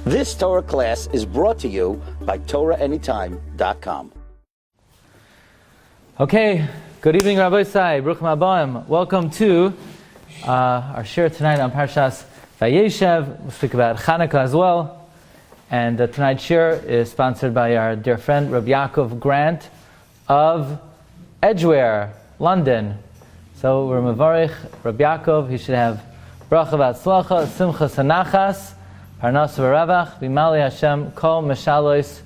This Torah class is brought to you by TorahAnytime.com. Okay, good evening, Rabbi. Bruchim Habayim. Welcome to our Shiur tonight on Parshas Vayeishev. We'll speak about Chanukah as well. And tonight's Shiur is sponsored by our dear friend Rabbi Yaakov Grant of Edgware, London. So we're Mavarich Rabbi Yaakov. He should have bracha v'atzlacha, simchas hanachas, parnas v'ravach, b'mali Hashem kol meshalois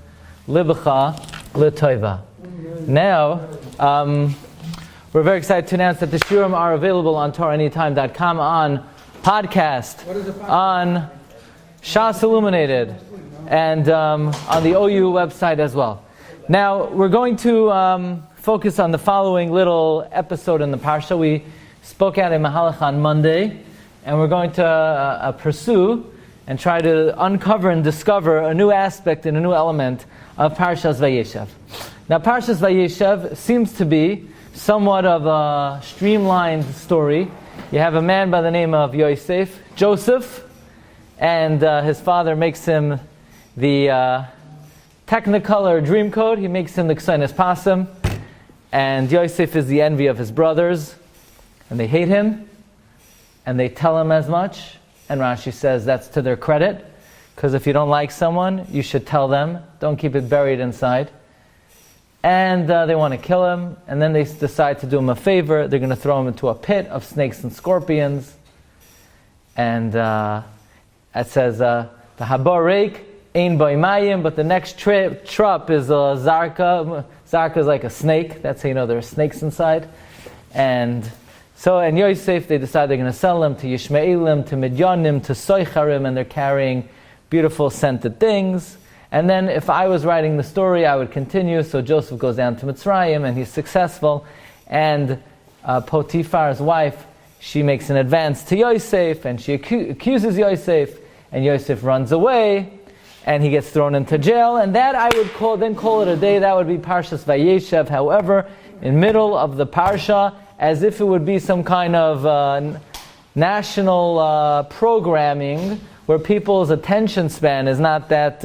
libecha l'toiva. Now, we're very excited to announce that the Shurim are available on TorahAnytime.com on podcast, on Shas Illuminated, and on the OU website as well. Now, we're going to focus on the following little episode in the Parsha. We spoke out in Mahalach on Monday, and we're going to pursue and try to uncover and discover a new aspect and a new element of Parshas Vayeishev. Now, Parshas Vayeishev seems to be somewhat of a streamlined story. You have a man by the name of Joseph, and his father makes him the Technicolor dream coat. He makes him the Ksenes Passim, and Yosef is the envy of his brothers, and they hate him, and they tell him as much. And Rashi says that's to their credit, because if you don't like someone, you should tell them. Don't keep it buried inside. And they want to kill him, and then they decide to do him a favor. They're going to throw him into a pit of snakes and scorpions. And it says, the habar reik ein bo imayim, but the next trop is a zarka. Zarka is like a snake. That's how you know there are snakes inside. And Yosef, they decide they're going to sell him to Yishmaelim, to Midyanim, to Soicharim, and they're carrying beautiful scented things. And then if I was writing the story, I would continue. So Joseph goes down to Mitzrayim, and he's successful. And Potiphar's wife, she makes an advance to Yosef, and she accuses Yosef, and Yosef runs away, and he gets thrown into jail. And that I would call it a day. That would be Parshas Vayeishev. However, in middle of the Parsha, as if it would be some kind of national programming where people's attention span is not that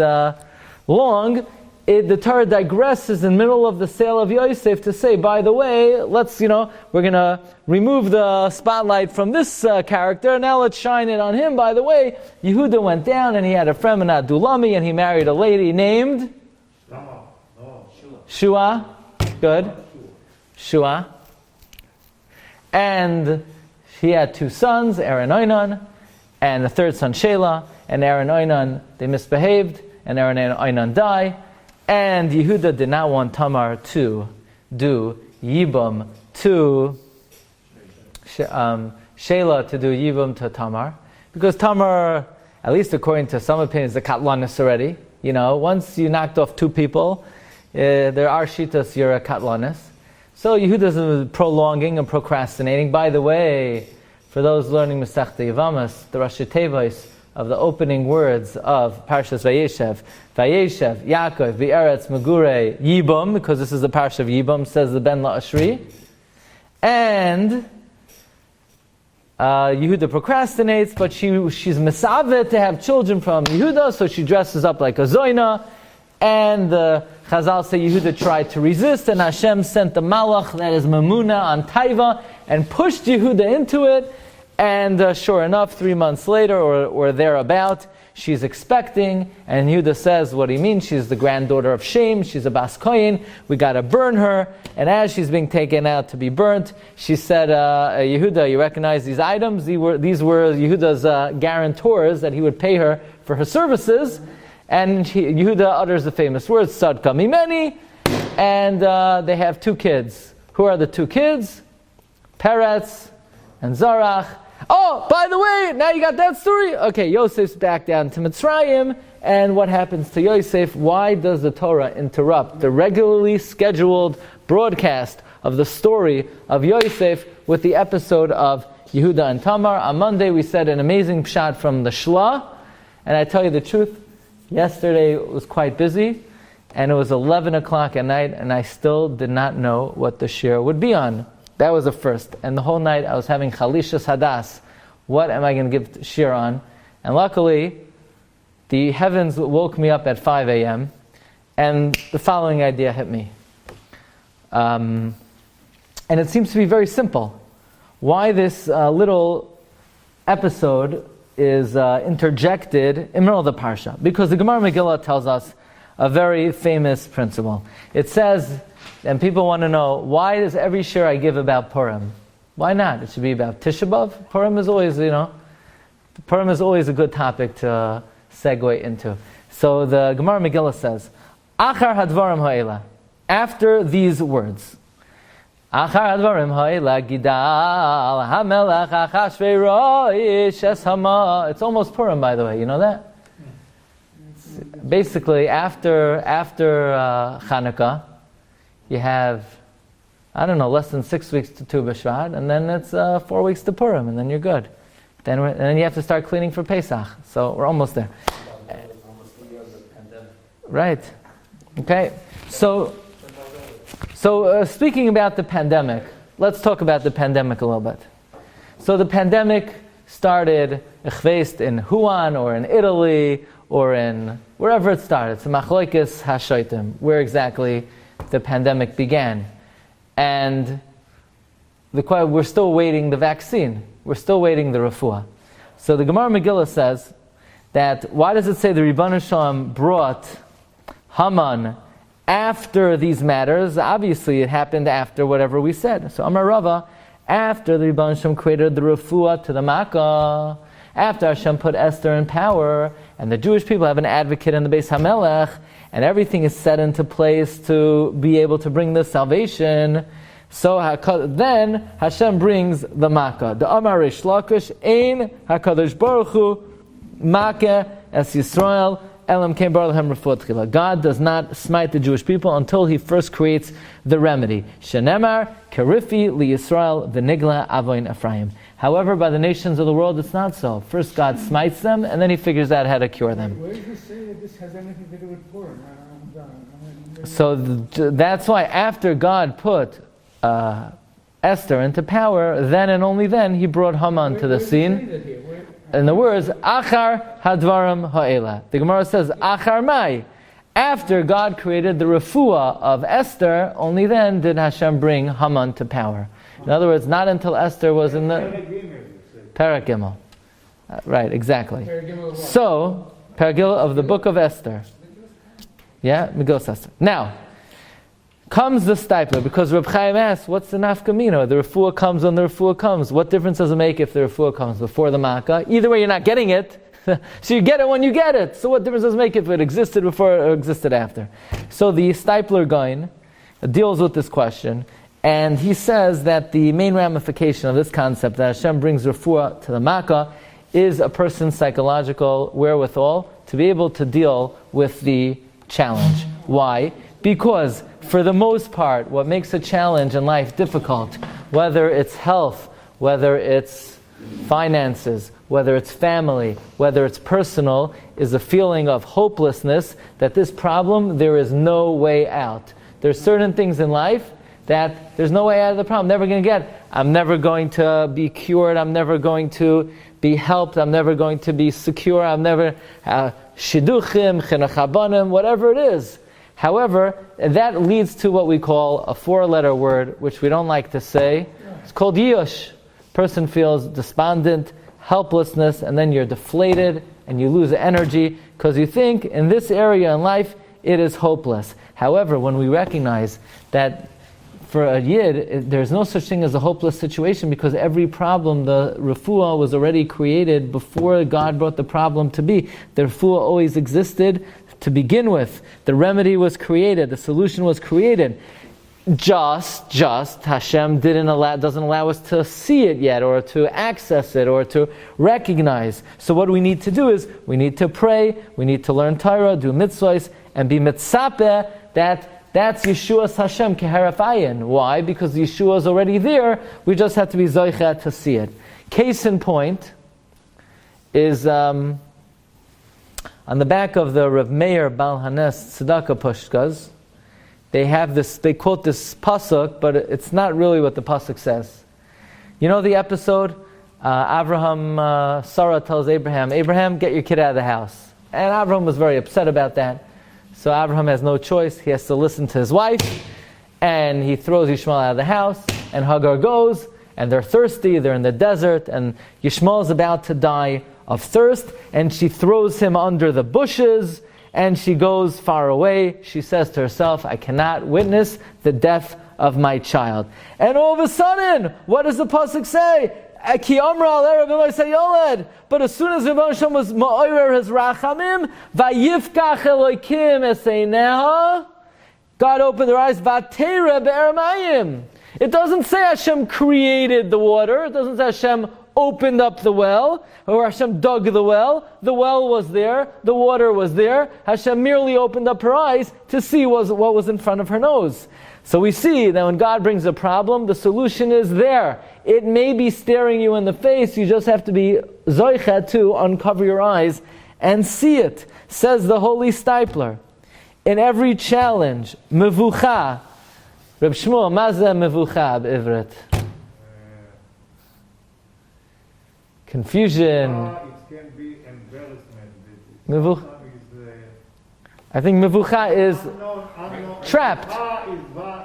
long, the Torah digresses in the middle of the sale of Yosef to say, by the way, we're going to remove the spotlight from this character, now let's shine it on him. By the way, Yehuda went down and he had a Fremenat Dulami, and he married a lady named Shua. Good. Shua. And he had two sons, Aaron Oinan, and a third son, Shelah. And Aaron Oinan, they misbehaved, and Aaron and Oinan die. And Yehuda did not want Tamar to do Yibum to Shelah to do Yibum to Tamar, because Tamar, at least according to some opinions, is a katlanis already. Once you knocked off two people, there are shitas, you're a katlanis. So Yehuda is prolonging and procrastinating. By the way, for those learning Masechta Yevamas, the Rashi Tevos of the opening words of Parshas Vayeishev, Yaakov, V'eretz Megure, Yibum, because this is the Parsha of Yibum, says the Ben La'ashri. And Yehuda procrastinates, but she's mesavet to have children from Yehuda, so she dresses up like a zoina. And the Chazal say Yehuda tried to resist, and Hashem sent the malach, that is Mamuna, on Taiva, and pushed Yehuda into it. And sure enough, 3 months later, or thereabout, she's expecting, and Yehuda says what he means. She's the granddaughter of Shem, she's a Bas Koyin, we got to burn her. And as she's being taken out to be burnt, she said, Yehuda, you recognize these items? These were Yehuda's guarantors that he would pay her for her services. And Yehuda utters the famous words, Sadka Mimeni, and they have two kids. Who are the two kids? Peretz and Zarach. Oh, by the way, now you got that story? Okay, Yosef's back down to Mitzrayim, and what happens to Yosef? Why does the Torah interrupt the regularly scheduled broadcast of the story of Yosef with the episode of Yehuda and Tamar? On Monday we said an amazing shot from the Shla, and I tell you the truth, yesterday was quite busy, and it was 11 o'clock at night, and I still did not know what the shiur would be on. That was the first. And the whole night I was having Chalishas Hadas. What am I going to give shiur on? And luckily, the heavens woke me up at 5 a.m., and the following idea hit me. And it seems to be very simple. Why this little episode is interjected in the middle of the Parsha? Because the Gemara Megillah tells us a very famous principle. It says, and people want to know, why does every shir I give about Purim? Why not? It should be about Tisha B'Av. Purim is always, Purim is always a good topic to segue into. So the Gemara Megillah says, Achar hadvarim ha'ela, after these words. Achar hadvarim ha'ela gidal hamelech achashverosh es hama. It's almost Purim, by the way. You know that? Basically, after Chanukah, you have, less than 6 weeks to Tu B'Shvat, and then it's 4 weeks to Purim, and then you're good. And then you have to start cleaning for Pesach. So we're almost there. Right. Okay. So speaking about the pandemic, let's talk about the pandemic a little bit. So the pandemic started in Wuhan or in Italy or in wherever it started. It's a machloikis hashaitim, where exactly the pandemic began. And we're still waiting the vaccine. We're still waiting the refuah. So the Gemara Megillah says that, why does it say the Ribbon Shalom brought Haman after these matters? Obviously it happened after whatever we said. So Amar Rava, after the Ribbon Shalom created the refuah to the Makkah, after Hashem put Esther in power, and the Jewish people have an advocate in the Beis HaMelech, and everything is set into place to be able to bring the salvation, so then Hashem brings the Makkah. The Amar Rish Lakish, Ein HaKadosh Baruch Hu Makkah Es Yisrael Elam Kein Bar Lahem Refuah Tchila. God does not smite the Jewish people until He first creates the remedy. Shenemar Kerifi Li Yisrael V'Nigla Avoin Ephraim. However, by the nations of the world, it's not so. First God smites them, and then He figures out how to cure them. Where does it say that this has anything to do with Purim? So that's why after God put Esther into power, then and only then He brought Haman to the scene. In the words, Achar hadvarim ha'ela. The Gemara says, Achar mai. After God created the refuah of Esther, only then did Hashem bring Haman to power. In other words, not until Esther was in the Perek Gimel. Right, exactly. So, Perek Gimel of the book of Esther. Yeah, Megillah Esther. Now, comes the stipler, because Reb Chaim asks, what's the nafkamino? The refuah comes when the refuah comes. What difference does it make if the refuah comes before the makkah? Either way, you're not getting it. So you get it when you get it. So what difference does it make if it existed before or existed after? So the stipler Gaon deals with this question, and he says that the main ramification of this concept, that Hashem brings refuah to the makkah, is a person's psychological wherewithal to be able to deal with the challenge. Why? Because for the most part, what makes a challenge in life difficult, whether it's health, whether it's finances, whether it's family, whether it's personal, is a feeling of hopelessness that this problem, there is no way out. There's certain things in life that there's no way out of the problem. I'm never going to get. I'm never going to be cured. I'm never going to be helped. I'm never going to be secure. I'm never shidduchim, chinuch, whatever it is. However, that leads to what we call a 4-letter word, which we don't like to say. It's called yush. Person feels despondent, helplessness, and then you're deflated and you lose energy because you think in this area in life it is hopeless. However, when we recognize that for a yid, there's no such thing as a hopeless situation, because every problem, the refuah was already created before God brought the problem to be. The refuah always existed to begin with. The remedy was created. The solution was created. Just Hashem doesn't allow us to see it yet, or to access it, or to recognize. So what we need to do is, we need to pray, we need to learn Torah, do mitzvahs, and be mitzapeh that's Yeshua's Hashem keherafayin. Why? Because Yeshua is already there. We just have to be zoicha to see it. Case in point is on the back of the Rav Meir Baal Hanes Tzedakah Pushkas. They quote this pasuk, but it's not really what the pasuk says. You know the episode? Sarah tells Abraham, get your kid out of the house. And Abraham was very upset about that. So Abraham has no choice. He has to listen to his wife. And he throws Yishmael out of the house. And Hagar goes. And they're thirsty. They're in the desert. And Yishmael is about to die of thirst. And she throws him under the bushes. And she goes far away. She says to herself, I cannot witness the death of my child. And all of a sudden, what does the pasuk say? Ki amra al Erev Eloi sayoled. But as soon as Rebbe Hashem was ma'orer his rachamim, vayifkach Elokim eseineha, God opened their eyes, vatera be'eramayim. It doesn't say Hashem created the water. It doesn't say Hashem opened up the well, or Hashem dug the well. The well was there, the water was there. Hashem merely opened up her eyes to see what was in front of her nose. So we see that when God brings a problem, the solution is there. It may be staring you in the face, you just have to be zoichet to uncover your eyes and see it. Says the Holy Stipler, in every challenge, mevucha, Reb Shmuel, mazeh mevucha b'ivrit. Confusion. It can be embarrassment. I think mevucha is trapped.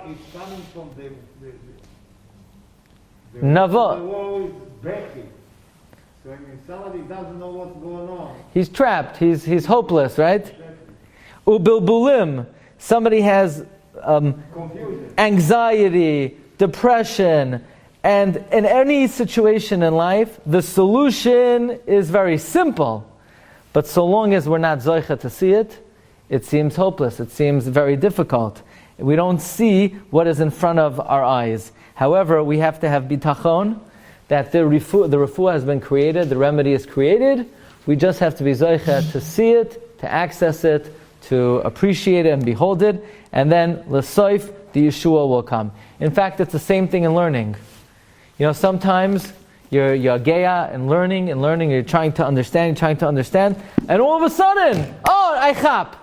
It's coming from the Nava. wall is backing. So I mean, somebody doesn't know what's going on. He's trapped. He's hopeless, right? Ubilbulim. Somebody has anxiety, depression, and in any situation in life, the solution is very simple. But so long as we're not zoicha to see it, it seems hopeless. It seems very difficult. We don't see what is in front of our eyes. However, we have to have bitachon that the refuah has been created, the remedy is created. We just have to be zoicha to see it, to access it, to appreciate it and behold it, and then l'soif, the Yeshua will come. In fact, it's the same thing in learning. You know, sometimes you're geya and learning, you're trying to understand, and all of a sudden, I chap.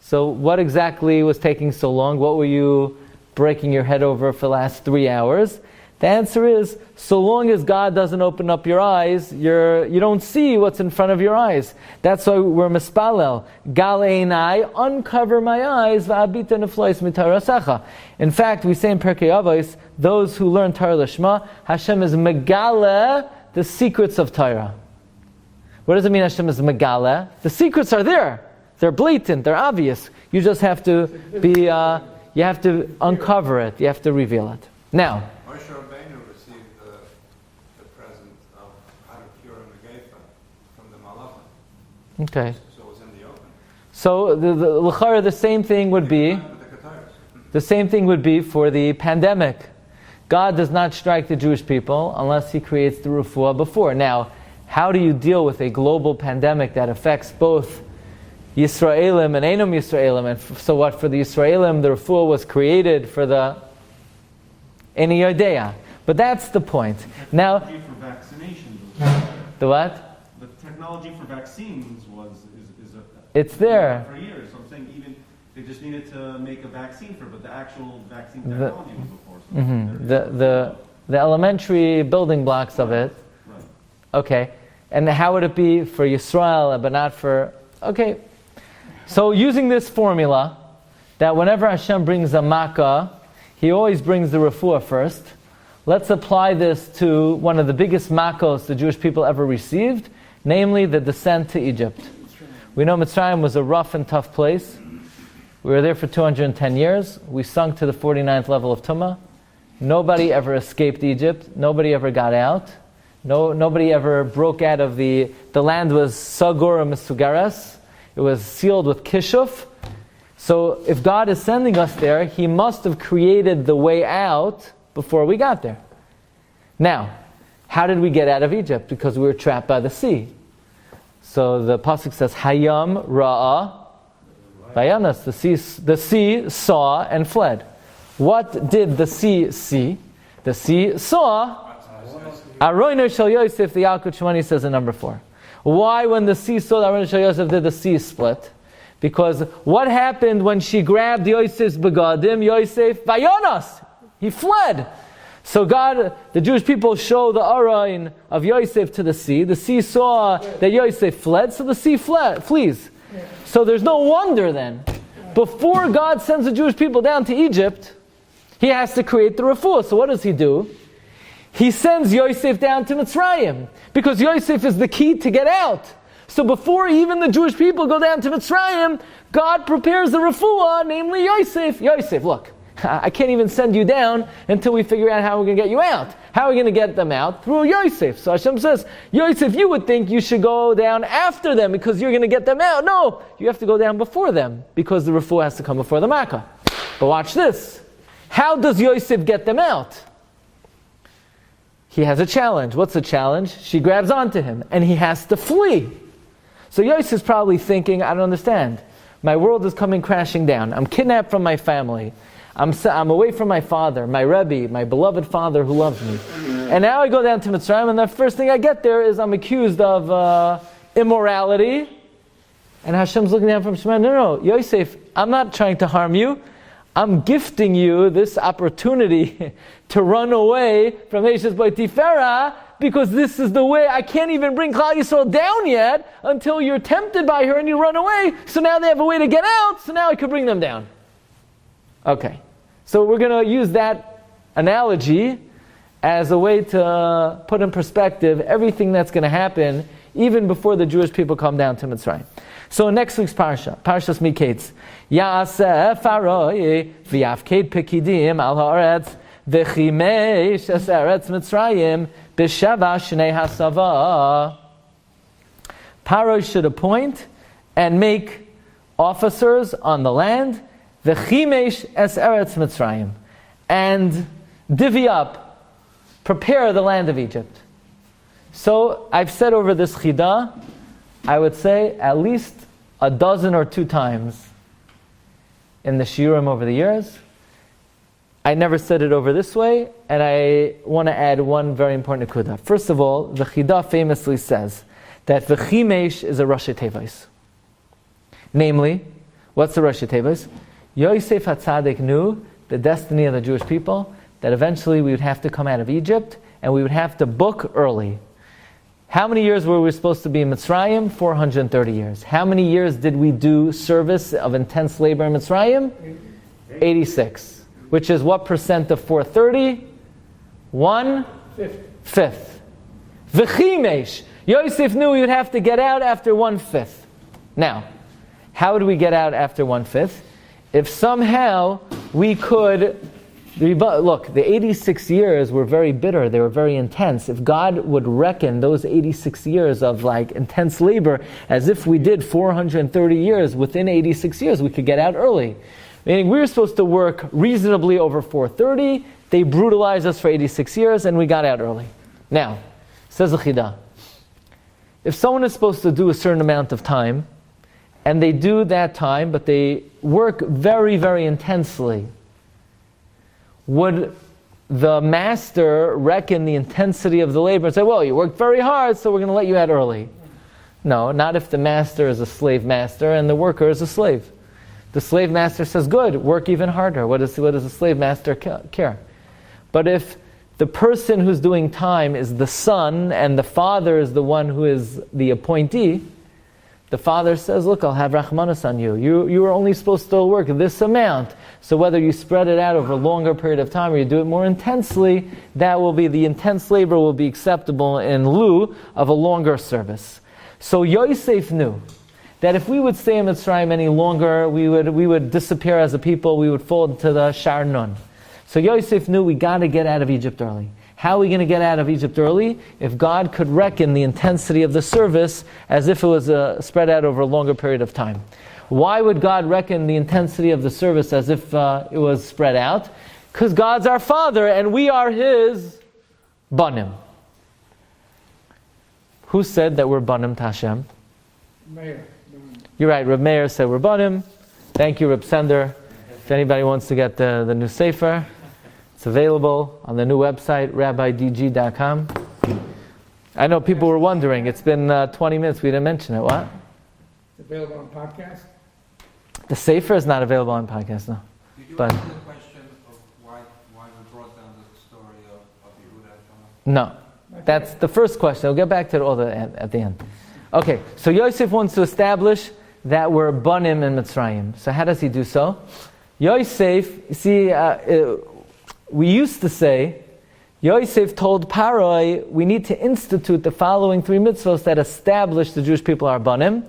So what exactly was taking so long? What were you breaking your head over for the last 3 hours? The answer is, so long as God doesn't open up your eyes, you don't see what's in front of your eyes. That's why we're mispalel. Gal einai, uncover my eyes, va'abita neflois mitarasecha. In fact, we say in Perkei Avos, those who learn Torah Lishma, Hashem is megale, the secrets of Torah. What does it mean Hashem is megale? The secrets are there. They're blatant, they're obvious. You just have to be, you have to uncover it, you have to reveal it. Now, Moshe Rabbeinu received the present of Purim from the Malachim. okay. So it was in the open. So the same thing would be, the same thing would be for the pandemic. God does not strike the Jewish people unless He creates the refuah before. Now, how do you deal with a global pandemic that affects both Yisraelim and Einam Yisraelim? And so what, for the Yisraelim, the refuah was created for the Eni Yodea. But that's the point. Now, technology for vaccinations. The what? The technology for vaccines it's there. For years. So I'm saying even they just needed to make a vaccine but the actual vaccine technology was before. So the elementary building blocks of it. Right. Okay. And how would it be for Yisrael but not for... Okay. So using this formula, that whenever Hashem brings a makkah, He always brings the refuah first. Let's apply this to one of the biggest makkos the Jewish people ever received, namely the descent to Egypt. We know Mitzrayim was a rough and tough place. We were there for 210 years. We sunk to the 49th level of Tumah. Nobody ever escaped Egypt. Nobody ever got out. Nobody ever broke out of the land was Sagor Mesugaras. It was sealed with kishuf. So if God is sending us there, He must have created the way out before we got there. Now, how did we get out of Egypt? Because we were trapped by the sea. So the pasuk says, Hayam Ra'a Vayanas. The sea saw and fled. What did the sea see? The sea saw Aroiner Shel Yosef, the Yalkut Shemani says in number 4. Why, when the sea saw Aroiner Shel Yosef, did the sea split? Because what happened when she grabbed Yosef's begadim? Yosef, Vayanas, he fled. So God, the Jewish people show the arayin of Yosef to the sea. The sea saw that Yosef fled, so the sea flees. So there's no wonder then. Before God sends the Jewish people down to Egypt, He has to create the refuah. So what does He do? He sends Yosef down to Mitzrayim, because Yosef is the key to get out. So before even the Jewish people go down to Mitzrayim, God prepares the refuah, namely Yosef. Yosef, look, I can't even send you down until we figure out how we're going to get you out. How are we going to get them out? Through Yosef. So Hashem says, Yosef, you would think you should go down after them because you're going to get them out. No, you have to go down before them because the refuah has to come before the makkah. But watch this. How does Yosef get them out? He has a challenge. What's the challenge? She grabs onto him and he has to flee. So Yosef's probably thinking, I don't understand. My world is coming crashing down. I'm kidnapped from my family. I'm away from my father, my Rabbi, my beloved father who loves me. And now I go down to Mitzrayim, and the first thing I get there is I'm accused of immorality. And Hashem's looking down from Shemayim. No, Yosef, I'm not trying to harm you. I'm gifting you this opportunity to run away from Eshes Beit Tifera, because this is the way. I can't even bring Klal Yisrael down yet until you're tempted by her and you run away. So now they have a way to get out, so now I can bring them down. Okay, so we're going to use that analogy as a way to put in perspective everything that's going to happen even before the Jewish people come down to Mitzrayim. So in next week's Parsha, Parshas Miketz, Ya'aseh Faroi v'yafked pekidim al ha'aretz v'chimesh es eretz Mitzrayim b'sheva shnei hasava. Paro should appoint and make officers on the land, v'chimesh es eretz Mitzrayim, and divvy up, prepare the land of Egypt. So I've said over this chidah, I would say at least a dozen or two times in the shiurim over the years. I never said it over this way, and I want to add one very important nekuda. First of all, the chidah famously says that the chimesh is a Rashi Tevos. Namely, what's the Rashi Tevos? Yosef HaTzadik knew the destiny of the Jewish people, that eventually we would have to come out of Egypt, and we would have to book early. How many years were we supposed to be in Mitzrayim? 430 years. How many years did we do service of intense labor in Mitzrayim? 86. Which is what percent of 430? 1/5. V'chimesh. Yosef knew he would have to get out after 1/5. Now, how would we get out after 1/5? If somehow we could... Look, the 86 years were very bitter. They were very intense. If God would reckon those 86 years of intense labor as if we did 430 years, within 86 years we could get out early. Meaning we were supposed to work reasonably over 430. They brutalized us for 86 years and we got out early. Now, says the Chidah, if someone is supposed to do a certain amount of time, and they do that time, but they work very, very intensely, would the master reckon the intensity of the labor and say, well, you worked very hard, so we're going to let you out early? No, not if the master is a slave master and the worker is a slave. The slave master says, good, work even harder. What does the slave master care? But if the person who's doing time is the son and the father is the one who is the appointee, the father says, look, I'll have Rahmanas on you. You were only supposed to work this amount. So whether you spread it out over a longer period of time or you do it more intensely, that will be, the intense labor will be acceptable in lieu of a longer service. So Yosef knew that if we would stay in Mitzrayim any longer, we would disappear as a people, we would fall into the Shar Nun. So Yosef knew we got to get out of Egypt early. How are we going to get out of Egypt early? If God could reckon the intensity of the service as if it was spread out over a longer period of time. Why would God reckon the intensity of the service as if it was spread out? Because God's our Father and we are His Banim. Who said that we're Banim to Hashem? Mayor. You're right, Reb Meir said we're Banim. Thank you, Reb Sender. If anybody wants to get the new Sefer, it's available on the new website, rabbidg.com. I know people were wondering. It's been 20 minutes. We didn't mention it. What? It's available on podcast. The Sefer is not available on podcast, no. Did you But answer the question of why we brought down the story of Yehuda? no, that's the first question. I'll get back to it all at the end. Okay, so Yosef wants to establish that were banim in Mitzrayim. So how does he do so? Yosef, you see, we used to say, Yosef told Paroi, we need to institute the following 3 mitzvos that establish the Jewish people are banim.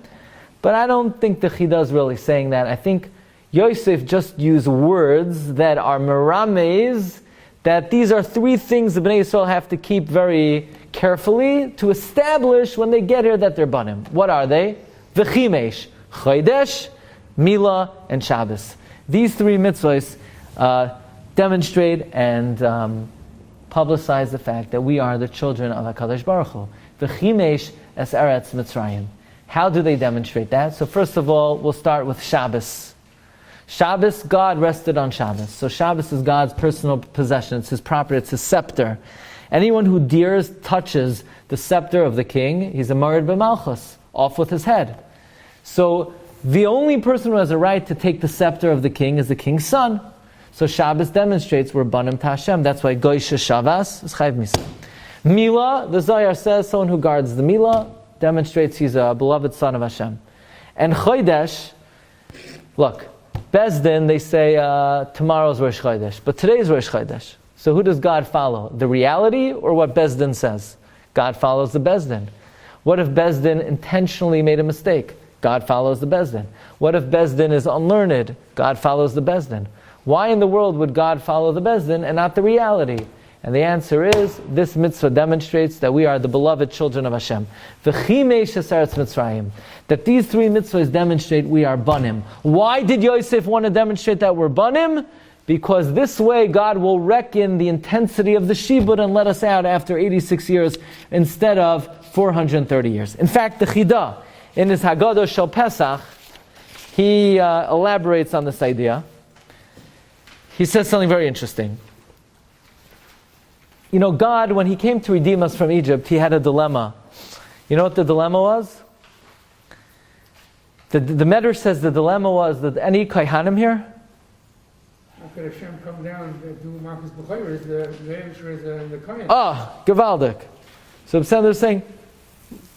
But I don't think the Chida is really saying that. I think Yosef just used words that are merames, that these are 3 things the Bnei Yisrael have to keep very carefully to establish when they get here that they're banim. What are they? V'chimesh, Chodesh, Mila, and Shabbos. These 3 mitzvahs demonstrate and publicize the fact that we are the children of HaKadosh Baruch Hu. V'chimesh es eretz Mitzrayim. How do they demonstrate that? So first of all, we'll start with Shabbos. Shabbos, God rested on Shabbos. So Shabbos is God's personal possession. It's His property. It's His scepter. Anyone who touches the scepter of the king, he's a marid b'malchus, off with his head. So the only person who has a right to take the scepter of the king is the king's son. So Shabbos demonstrates we're banim to Hashem. That's why goysha Shabbos is chayv misa. Mila, the Zohar says, someone who guards the Mila demonstrates he's a beloved son of Hashem. And Chodesh, look, Bezdin, they say tomorrow's Rosh Chodesh, but today's Rosh Chodesh. So who does God follow? The reality or what Bezdin says? God follows the Bezdin. What if Bezdin intentionally made a mistake? God follows the Bezdin. What if Bezdin is unlearned? God follows the Bezdin. Why in the world would God follow the Bezdin and not the reality? And the answer is, this mitzvah demonstrates that we are the beloved children of Hashem. V'chimesh es eretz Mitzrayim. That these 3 mitzvahs demonstrate we are banim. Why did Yosef want to demonstrate that we're banim? Because this way God will reckon the intensity of the shibud and let us out after 86 years instead of 430 years. In fact, the Chida, in his Haggadah Shel Pesach, he elaborates on this idea. He says something very interesting. You know, God, when He came to redeem us from Egypt, He had a dilemma. You know what the dilemma was? The Medrash says the dilemma was that any Kaihanim here? How could Hashem come down and do Marcus B'chayr? The answer is the Kayan. Gavaldik. So Absender is saying,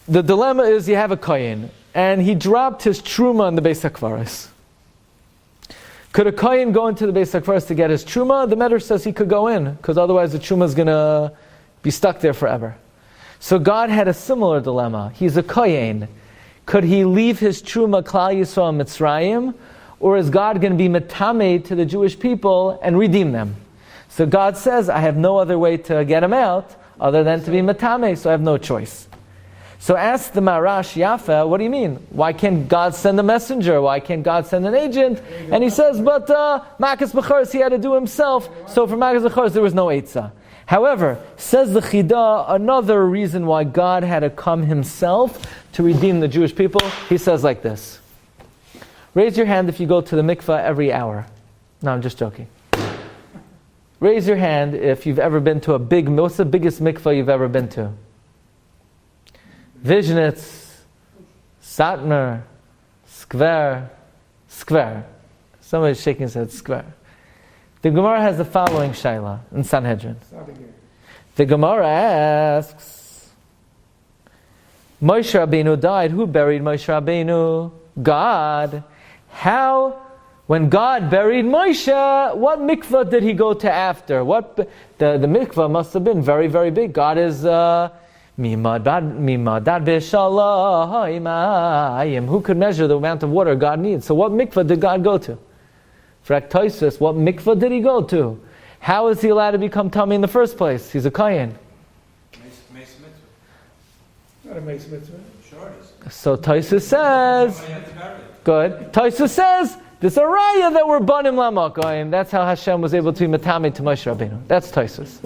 the dilemma is you have a Kayan, and he dropped his truma in the Beis HaKvaros. Could a Kayan go into the Beis HaKvaros to get his truma? The Medrash says he could go in, because otherwise the truma is going to be stuck there forever. So God had a similar dilemma. He's a Kayan. Could he leave his truma Klal Yisrael Mitzrayim, or is God going to be metameh to the Jewish people and redeem them? So God says, I have no other way to get him out other than to be metameh, so I have no choice. So ask the Marash Yafa, what do you mean? Why can't God send a messenger? Why can't God send an agent? And he says, but Makas B'charos he had to do himself, so for Makas B'charos there was no Eitzah. However, says the Chida, another reason why God had to come Himself to redeem the Jewish people, he says like this. Raise your hand if you go to the mikvah every hour. No, I'm just joking. Raise your hand if you've ever been to what's the biggest mikvah you've ever been to? Vizhnitz, Satmar, Skver. Somebody's shaking his head, Skver. The Gemara has the following shaila in Sanhedrin. The Gemara asks, Moshe Rabbeinu died. Who buried Moshe Rabbeinu? God. How? When God buried Moshe, what mikvah did he go to after? The mikvah must have been very, very big. God is who could measure the amount of water God needs? So what mikvah did God go to? Fraktoisus, what mikvah did he go to? How is he allowed to become tummy in the first place? He's a Kayan. Mace mitzvah. Not a mace mitzvah. Sure it is. So Toisus says, good. Toisus says, there's a raya that we're banim lamakayim. That's how Hashem was able to be matame to Moshe Rabbeinu. That's Toisus.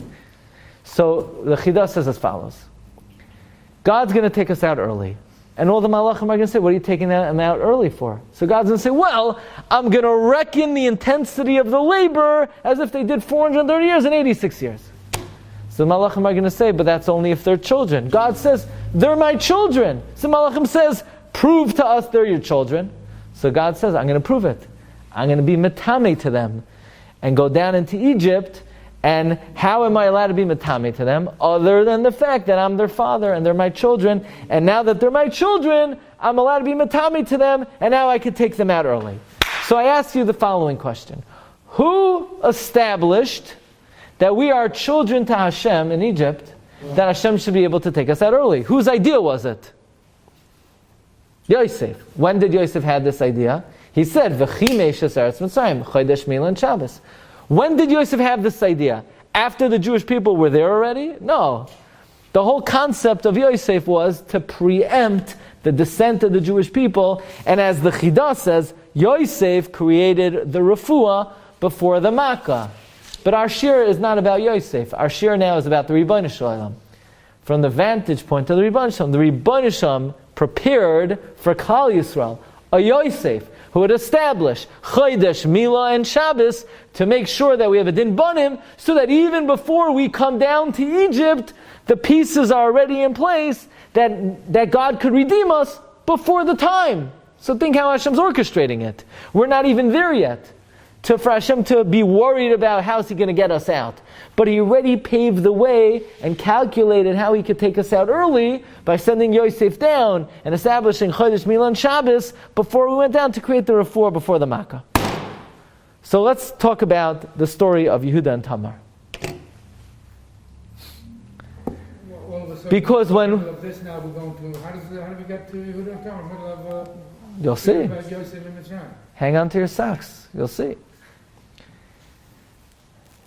So the Chida says as follows. God's going to take us out early. And all the malachim are going to say, what are you taking them out early for? So God's going to say, well, I'm going to reckon the intensity of the labor as if they did 430 years and 86 years. So the malachim are going to say, but that's only if they're children. God says, they're my children. So malachim says, prove to us they're your children. So God says, I'm going to prove it. I'm going to be metame to them and go down into Egypt And how am I allowed to be matame to them, other than the fact that I'm their father and they're my children, and now that they're my children, I'm allowed to be matame to them, and now I can take them out early. So I ask you the following question. Who established that we are children to Hashem in Egypt, that Hashem should be able to take us out early? Whose idea was it? Yosef. When did Yosef have this idea? He said, "V'chimeishes eretz Mitzrayim, chodesh Milan Shabbos." When did Yosef have this idea? After the Jewish people were there already? No. The whole concept of Yosef was to preempt the descent of the Jewish people, and as the Chidah says, Yosef created the refuah before the Makkah. But our Shiur is not about Yosef. Our Shiur now is about the Ribono Shel Olam. From the vantage point of the Ribono Shel Olam, the Ribono Shel Olam prepared for Klal Yisrael a Yosef who would establish Chodesh, Mila, and Shabbos to make sure that we have a Din Banim, so that even before we come down to Egypt, the pieces are already in place that God could redeem us before the time. So think how Hashem's orchestrating it. We're not even there yet. For Hashem to be worried about how's He going to get us out. But He already paved the way and calculated how He could take us out early by sending Yosef down and establishing Chodesh Milan Shabbos before we went down to create the refuah before the Makkah. So let's talk about the story of Yehuda and Tamar. Because when of this now we're going to, how do we get to Yehuda and Tamar? Middle of you'll see. Yosef and Mitzrayim. Hang on to your socks. You'll see.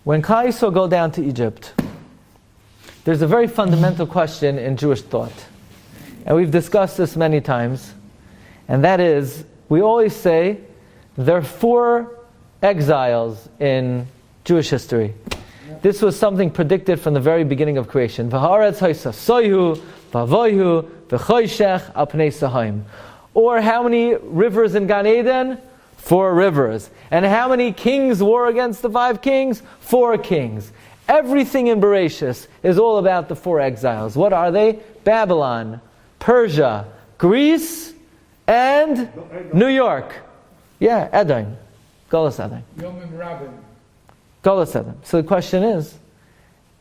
When Klal Yisrael go down to Egypt, there's a very fundamental question in Jewish thought. And we've discussed this many times. And that is, we always say, there are 4 exiles in Jewish history. This was something predicted from the very beginning of creation. V'haaretz ha'soyu, v'avoyu, v'choshech al pnei sahaim. Or how many rivers in Gan Eden? 4 rivers. And how many kings war against the 5 kings? 4 kings. Everything in Bereshis is all about the 4 exiles. What are they? Babylon, Persia, Greece, and New York. Yeah, Edom. Golus Edom. Yomim Rabin. Golus Edom. So the question is,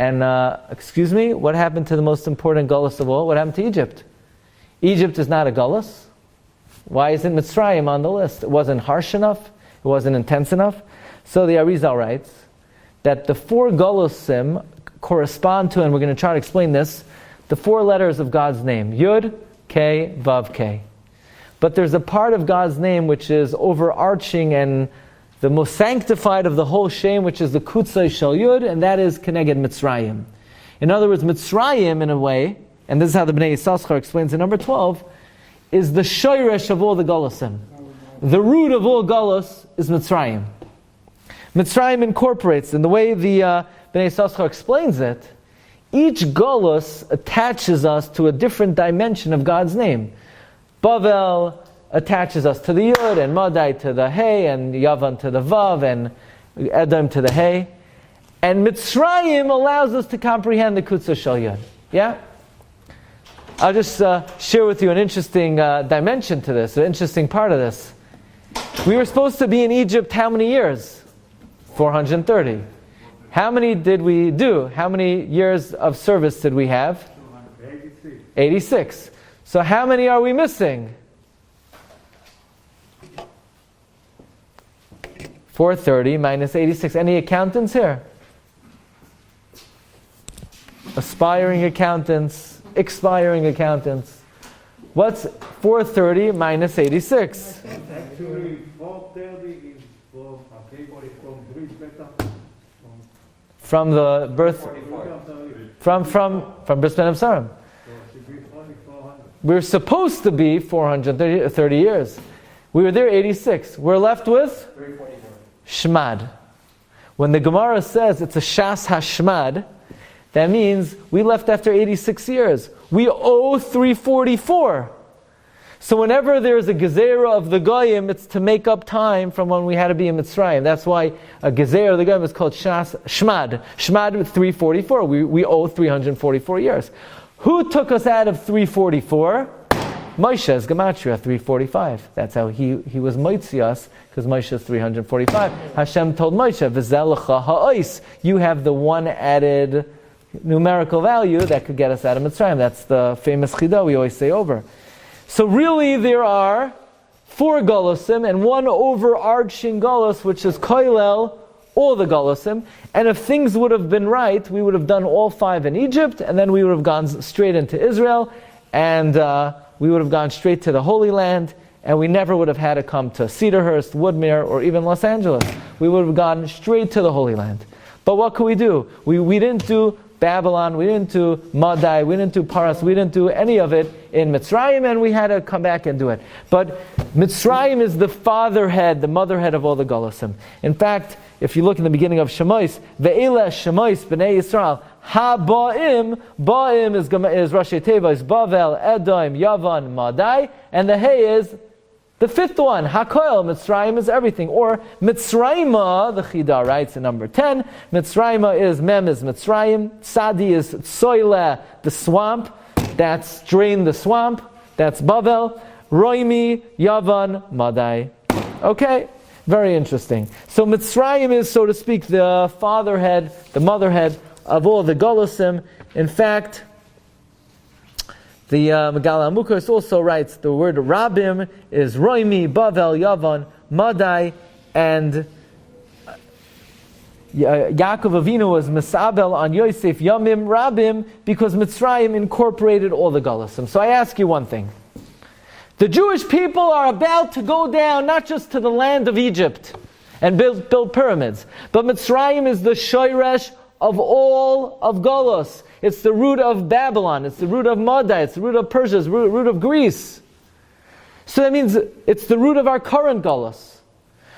and excuse me, what happened to the most important Golus of all? What happened to Egypt? Egypt is not a Golus. Why isn't Mitzrayim on the list? It wasn't harsh enough? It wasn't intense enough? So the Arizal writes that the 4 Golusim correspond to, and we're going to try to explain this, the 4 letters of God's name. Yud, K, Vav, K. But there's a part of God's name which is overarching and the most sanctified of the whole Shem, which is the Kutzai Shel Yud, and that is Keneged Mitzrayim. In other words, Mitzrayim, in a way, and this is how the Bnei Yissaschar explains in number 12, is the shoyresh of all the Golusim. The root of all Golus is Mitzrayim. Mitzrayim incorporates, in the way the Bnei Yissaschar explains it, each Golus attaches us to a different dimension of God's name. Bavel attaches us to the Yud, and Madai to the Hey, and Yavan to the Vav, and Edom to the Hey. And Mitzrayim allows us to comprehend the Kutzah Shel Yud. Yeah? I'll just share with you an interesting dimension to this, an interesting part of this. We were supposed to be in Egypt how many years? 430. How many did we do? How many years of service did we have? 86. So how many are we missing? 430 minus 86. Any accountants here? Aspiring accountants, expiring accountants. What's 430 minus 86? Actually, 430 is from Greece better. From the birth, from Brisbane of Sarim. So it should be only 400. We're supposed to be 430 years. We were there 86. We're left with Shmad. When the Gemara says it's a Shas HaShmad, that means we left after 86 years. We owe 344. So whenever there's a Gezerah of the Goyim, it's to make up time from when we had to be in Mitzrayim. That's why a Gezerah of the Goyim is called Shas Shmad. Shmad with 344. We owe 344 years. Who took us out of 344? Moshe's Gematria 345. That's how he was Moitzi us, because Moshe is 345. Hashem told Moshe, V'zel lecha ha'ois. You have the one added numerical value that could get us out of Mitzrayim. That's the famous chidah we always say over. So really there are 4 Golusim and one overarching Golus, which is Koilel, all the Golusim. And if things would have been right, we would have done all 5 in Egypt, and then we would have gone straight into Israel, and we would have gone straight to the Holy Land, and we never would have had to come to Cedarhurst, Woodmere, or even Los Angeles. We would have gone straight to the Holy Land. But what could we do? We didn't do Babylon, we didn't do Madai, we didn't do Paras, we didn't do any of it in Mitzrayim, and we had to come back and do it. But Mitzrayim is the fatherhead, the motherhead of all the Golusim. In fact, if you look in the beginning of Shemos, Ve'ele Shemos b'nei Yisrael, Ha-Ba'im, Ba'im is Rashi Teva, is Bavel, Edom, Yavan, Madai, and the Hey is the 5th one, HaKoil, Mitzrayim is everything. Or Mitzrayima, the Chidah writes in number 10, Mitzrayima is Mem is Mitzrayim, Sadi is Tsoile, the swamp, that's drain the swamp, that's Bavel, Roimi, Yavan, Madai. Okay, very interesting. So Mitzrayim is, so to speak, the fatherhead, the motherhead of all the Golusim. In fact, the Megala Amukas also writes the word Rabim is Roimi, Bavel, Yavan, Madai, and Yaakov Avinu was Mesabel on Yosef, Yamim, Rabim, because Mitzrayim incorporated all the Golusim. So I ask you one thing. The Jewish people are about to go down not just to the land of Egypt and build pyramids, but Mitzrayim is the shoresh of all of Golus. It's the root of Babylon, it's the root of Madai, it's the root of Persia, it's the root of Greece. So that means it's the root of our current Golus.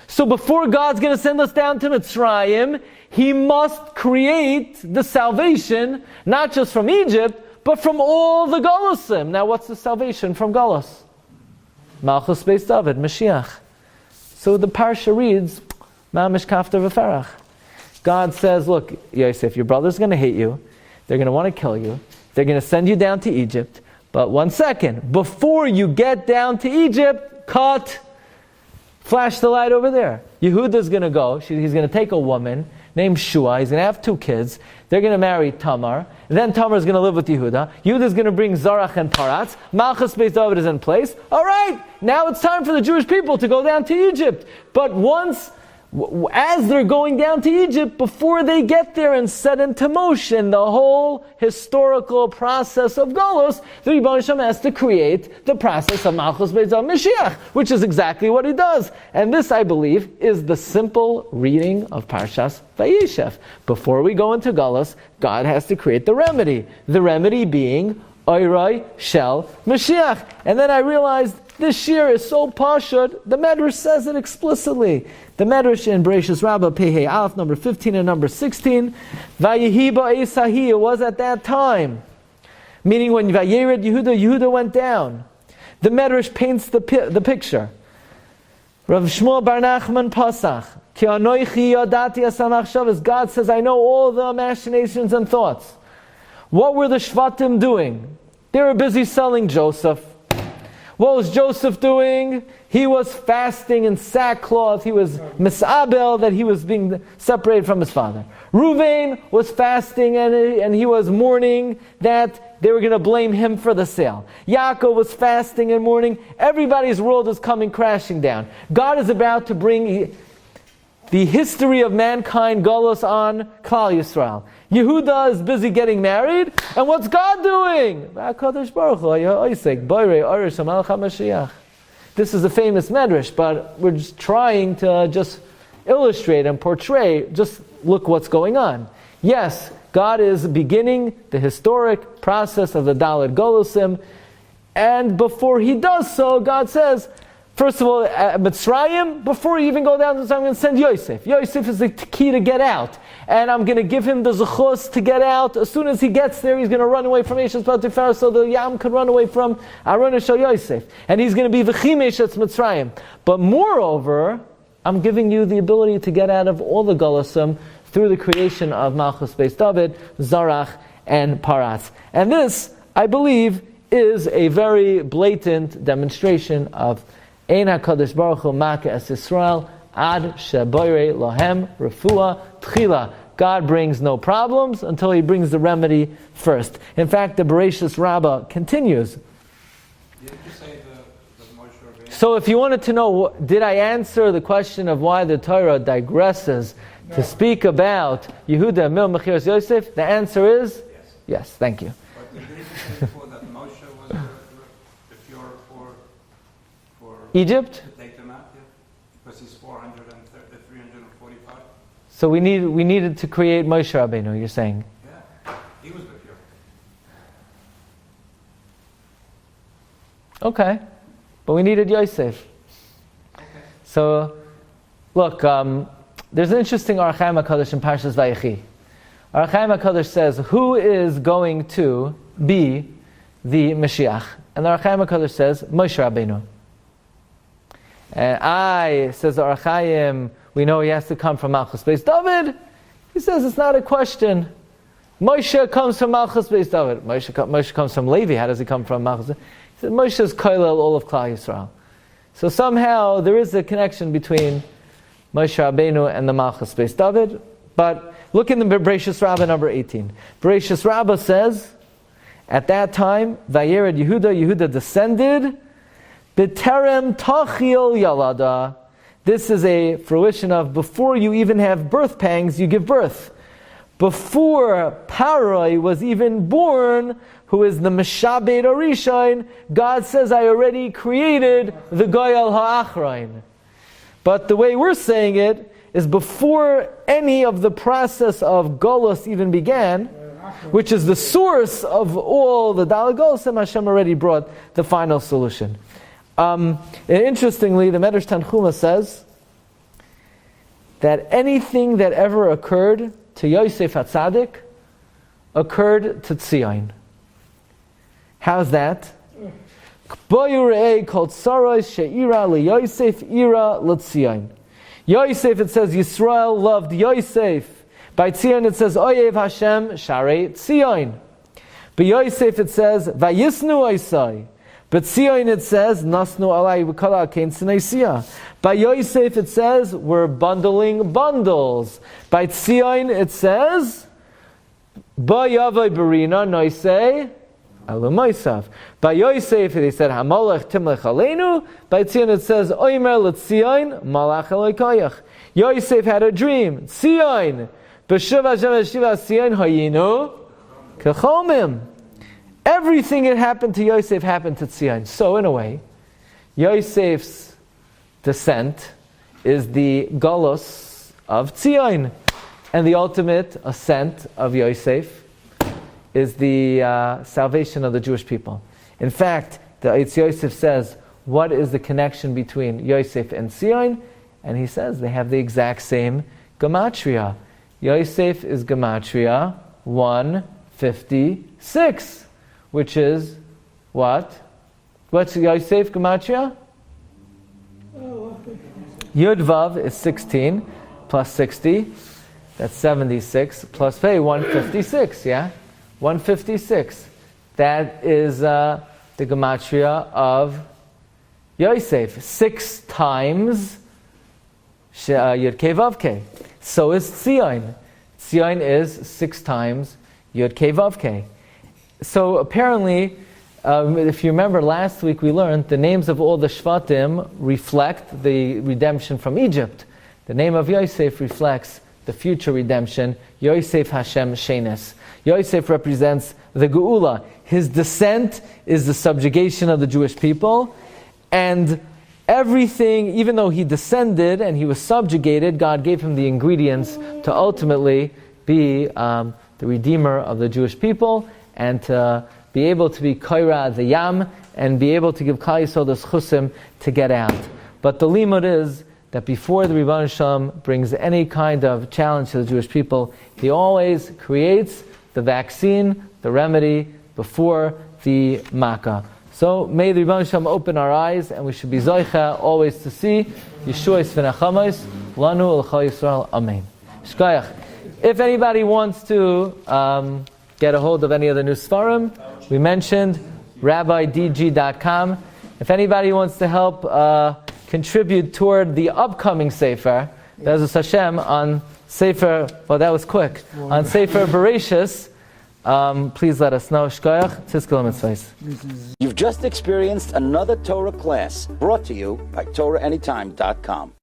So before God's going to send us down to Mitzrayim, He must create the salvation, not just from Egypt, but from all the Golusim. Now what's the salvation from Golus? Malchus Beis David, Mashiach. So the Parsha reads, Mamish Kafta V'Ferach. God says, look, Yosef, your brother's going to hate you. They're going to want to kill you. They're going to send you down to Egypt. But one second, before you get down to Egypt, flash the light over there. Yehuda's going to go. He's going to take a woman named Shua. He's going to have 2 kids. They're going to marry Tamar. And then Tamar's going to live with Yehuda. Yehuda's going to bring Zarach and Paratz. Malchus Beis David is in place. All right, now it's time for the Jewish people to go down to Egypt. But as they're going down to Egypt, before they get there and set into motion the whole historical process of Golus, the Rebbeinu Shem has to create the process of Malchus Beis David Mashiach, which is exactly what he does. And this, I believe, is the simple reading of Parshas Vayeishev. Before we go into Golus, God has to create the remedy. The remedy being Oiroi Shel Mashiach. And then I realized this year is so pashut, the Medrash says it explicitly. The Medrash in Bereshis Rabbah, Pehei Aleph, number 15 and number 16, Vayehi ba'es hahi, it was at that time. Meaning when Vayered Yehuda went down. The Medrash paints the picture. Rav Shmuel Bar Nachman Pasach, Ki anoichi yadati asal machshavas, God says, I know all the machinations and thoughts. What were the Shvatim doing? They were busy selling Joseph. What was Joseph doing? He was fasting in sackcloth. He was misabel, that he was being separated from his father. Reuven was fasting and he was mourning that they were going to blame him for the sale. Yaakov was fasting and mourning. Everybody's world is coming crashing down. God is about to bring the history of mankind, Golus, on Klal Yisrael. Yehuda is busy getting married, and what's God doing? This is a famous medrash, but we're just trying to just illustrate and portray, just look what's going on. Yes, God is beginning the historic process of the Dalet Golusim, and before He does so, God says, first of all, Mitzrayim, before you even go down to Mitzrayim, I'm going to send Yosef. Yosef is the key to get out. And I'm going to give him the zechus to get out. As soon as he gets there, he's going to run away from Eshes Potiphar, so the Yam could run away from Aaron Shal Yosef. And he's going to be V'chimesh at Mitzrayim. But moreover, I'm giving you the ability to get out of all the Golusim through the creation of Malchus Beis David, Zarach, and Paratz. And this, I believe, is a very blatant demonstration of Ein HaKadosh Baruch Hu Maka Es Yisrael Ad Sheboire Lohem Refuah Tchila. God brings no problems until He brings the remedy first. In fact, the Vayeishev Rabbah continues. Did you say the Moshe Rabbeinu? So if you wanted to know, did I answer the question of why the Torah digresses to speak about Yehuda Mil Mechiras Yosef? The answer is yes. Thank you. But did you say before that Moshe was the cure for Egypt? to take them out? Yeah? Because he's 345. So we needed to create Moshe Rabbeinu, you're saying? Yeah, he was the cure. Okay. But we needed Yosef. Okay. So, look, there's an interesting Orach Chaim HaKadosh in Parshas Vayechi. Orach Chaim HaKadosh says, who is going to be the Mashiach? And the Orach Chaim HaKadosh says, Moshe Rabbeinu. And says the Orach Chaim, we know he has to come from Malchus Beis David. He says it's not a question. Moshe comes from Malchus Beis David. Moshe comes from Levi. How does he come from Malchus? He said Moshe is Koilel all of Klal Yisrael. So somehow there is a connection between Moshe Rabbeinu and the Malchus Beis David. But look in the Vayeishev Rabbah number 18. Vayeishev Rabbah says, at that time, Vayered Yehuda descended, B'terem Tachil Yalada. This is a fruition of before you even have birth pangs, you give birth. Before Paroi was even born, who is the Meshabed Orishain, God says, I already created the Goyal Ha'achrain. But the way we're saying it is before any of the process of Golus even began, which is the source of all the Daled Golusim, Hashem already brought the final solution. Interestingly, the Medrash Tanchuma says that anything that ever occurred to Yosef HaTzadik occurred to Tzion. How's that? Yosef, it says, Yisrael loved Yosef. By Tzion it says, Oyev Hashem Sharei Tzion. By Yosef it says, Vayisnu Oisai. But Tzion it says, Nasnu alai v'kala kein tzneisia. By Yosef it says, we're bundling bundles. By Tzion it says, Ba yavai berina noisei alumoisav. By Yosef they said, Hamalech timlech aleinu. By Tzion it says, Oimer l'Tzion malach eloikayach. Yosef had a dream. Tzion. B'shuv Hashem v'shiva Tzion hayinu kechomim. Everything that happened to Yosef happened to Tzion. So in a way, Yosef's descent is the Golus of Tzion. And the ultimate ascent of Yosef is the salvation of the Jewish people. In fact, the Eitz Yosef says, what is the connection between Yosef and Tzion? And he says they have the exact same gematria. Yosef is gematria 156. Which is what? What's Yosef gematria? Yud Vav is 16 plus 60. That's 76 plus Pei 156. Yeah, 156. That is the gematria of Yosef. 6 times Yud Kei Vav Kei. So is Tzion. Tzion is 6 times Yud Kei Vav Kei. So apparently, if you remember last week we learned the names of all the Shvatim reflect the redemption from Egypt. The name of Yosef reflects the future redemption. Yosef Hashem Shenes. Yosef represents the Geula. His descent is the subjugation of the Jewish people. And everything, even though he descended and he was subjugated, God gave him the ingredients to ultimately be the Redeemer of the Jewish people, and to be able to be Koira the Yam, and be able to give Klal Yisrael the Chusim to get out. But the limud is that before the Rebbeinu Shalom brings any kind of challenge to the Jewish people, he always creates the vaccine, the remedy, before the Makkah. So may the Rebbeinu Shalom open our eyes, and we should be Zoicha always to see Yeshua's V'nachamos Lanu L'Chal Yisrael. Amen. Shkoyach. If anybody wants to get a hold of any of the new Sfarim, we mentioned rabbidg.com. If anybody wants to help contribute toward the upcoming Sefer, Be'ezus Hashem, on Sefer, well, that was quick, on Sefer Vayeishev, please let us know. Shkoyach, Tizkol Mitzvahs. You've just experienced another Torah class brought to you by TorahAnytime.com.